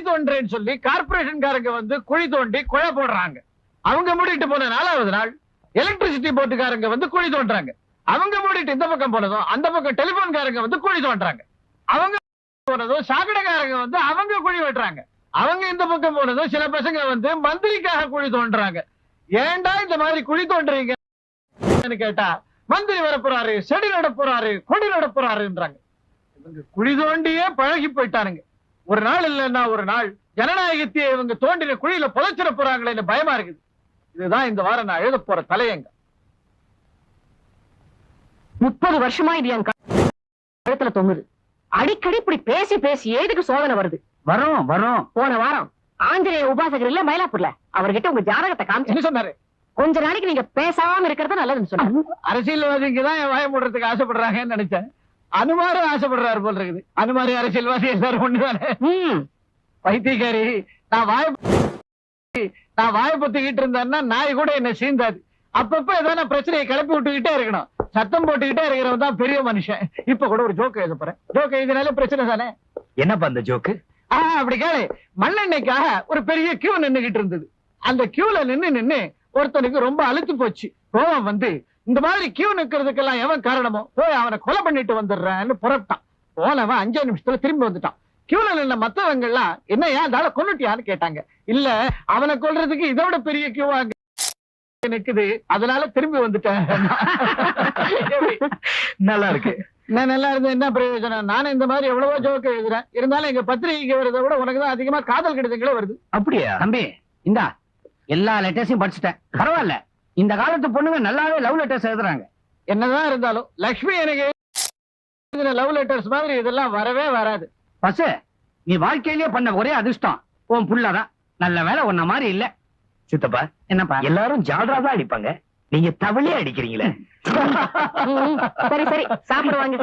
தோன்றேன்னு சொல்லி கார்பரேஷன்காரங்க வந்து குழி தோண்டி குழை போடுறாங்க. அவங்க மூடிட்டு போன 4வது நாள் எலக்ட்ரிசிட்டி போர்ட்டுக்காரங்க வந்து குழி தோன்றாங்க. அவங்க மூடிட்டு இந்த பக்கம் போனதும் அந்த பக்கம் டெலிபோன்காரங்க வந்து குழி தோன்றாங்க. அவங்க போனதும் சாக்கடைக்காரங்க வந்து அவங்க குழி வெட்டுறாங்க. அவங்க இந்த பக்கம் போனதும் சில பசங்க வந்து மந்திரிக்காக குழி தோன்றாங்க. ஏன்டா இந்த மாதிரி குழி தோன்றீங்கன்னு கேட்டா மந்திரி வர போறாரு, செடி நட போறாரு, கொடி நட போறாருன்றாங்க. இவங்க குழி தோண்டியே பழகி போயிட்டானுங்க. ஒரு நாள் இல்லைன்னா ஒரு நாள் ஜனநாயகத்தையே இவங்க தோண்டின குழியில புதைச்சிட போறாங்களே பயமா இருக்குது. இதுதான் இந்த வாரம் நான் எழுத போற தலையங்க. 30 வருஷமா இது என் கழுத்துல தொங்குது. அடிக்கடி இப்படி பேசி பேசி ஏதுக்கு சோதனை வருது? வரும் வரும். போன வாரம் ஆஞ்சநேய உபாசகர் இல்ல மயிலாப்பூர்ல அவர்கிட்ட உங்க ஜாதகத்தை காமிச்சு சொன்னாரு. கொஞ்ச நாளைக்கு நீங்க பேசாம இருக்கிறது நல்லதுன்னு சொன்னாரு. அரசியல்வாதிக்கு தான் என் வாய மூடுறதுக்கு ஆசைப்படுறாங்கன்னு நினைச்சேன். அனுமாரும் ஆசைப்படுறாரு போல இருக்குது. அனுமாரி அரசியல்வாதி எல்லாரும் ஒண்ணுதானே. பைத்தியக்காரி, நான் வாய பொத்திக்கிட்டு இருந்தேன்னா நாய் கூட என்ன சீந்தாது. அப்பப்ப ஏதாவது பிரச்சனையை கிளப்பி விட்டுக்கிட்டே இருக்கணும். சத்தம் போட்டுக்கிட்டே இருக்கிறவன் தான் பெரிய மனுஷன். இப்ப கூட ஒரு ஜோக்கு எழுத போறேன். ஜோக்கு எழுதினாலே பிரச்சனை தானே. என்னப்பா அந்த ஜோக்கு? அப்படி கேளு. மண்ணெண்ணெய்க்காக ஒரு பெரிய கியூ நின்னுகிட்டு இருந்தது. அந்த கியூல நின்னு ஒருத்தனுக்கு ரொம்ப அழுத்து போச்சு. கோவம் வந்து இந்த மாதிரி கியூ நிக்கிறதுக்கெல்லாம் எவன் காரணமோ போய் அவனை கொலை பண்ணிட்டு வந்துடுறான்னு புறப்பட்டான். போனவன் 5 நிமிஷத்துல திரும்பி வந்துட்டான். கியூல நின்ன மத்தவங்க எல்லாம் என்ன ஏன் கொன்னுட்டியான்னு கேட்டாங்க. இல்ல, அவனை கொல்றதுக்கு இதை விட பெரிய கியூவா நிக்குது, அதனால திரும்பி வந்துட்டேன். நல்லா இருக்கு. நான் நல்லா இருந்தேன் என்ன பிரயோஜனம்? நானும் இந்த மாதிரி எவ்வளவோ ஜோக்கு எழுதுறேன். இருந்தாலும் எங்க பத்திரிகைக்கு வரதை விட உனக்கு தான் அதிகமா காதல் கடிதங்களே வருது. அப்படியா தம்பி? இந்தா எல்லா லெட்டர்ஸையும் படிச்சுட்டேன். பரவாயில்ல, இந்த காலத்து பொண்ணுங்க நல்லாவே லவ் லெட்டர்ஸ் எழுதுறாங்க. என்னதான் இருந்தாலும் லக்ஷ்மி எனக்கு லவ் லெட்டர்ஸ் மாதிரி இதெல்லாம் வரவே வராது. பசு, நீ வாழ்க்கையிலேயே பண்ண ஒரே அதிர்ஷ்டம் உன் புள்ளதான். நல்ல வேலை உன்ன மாதிரி இல்ல. சித்தப்பா, என்னப்பா? எல்லாரும் ஜால்ரா தான் அடிப்பாங்க, நீங்க தவளையே அடிக்கிறீங்களே. சரி சரி, சாப்பிடுவாங்க.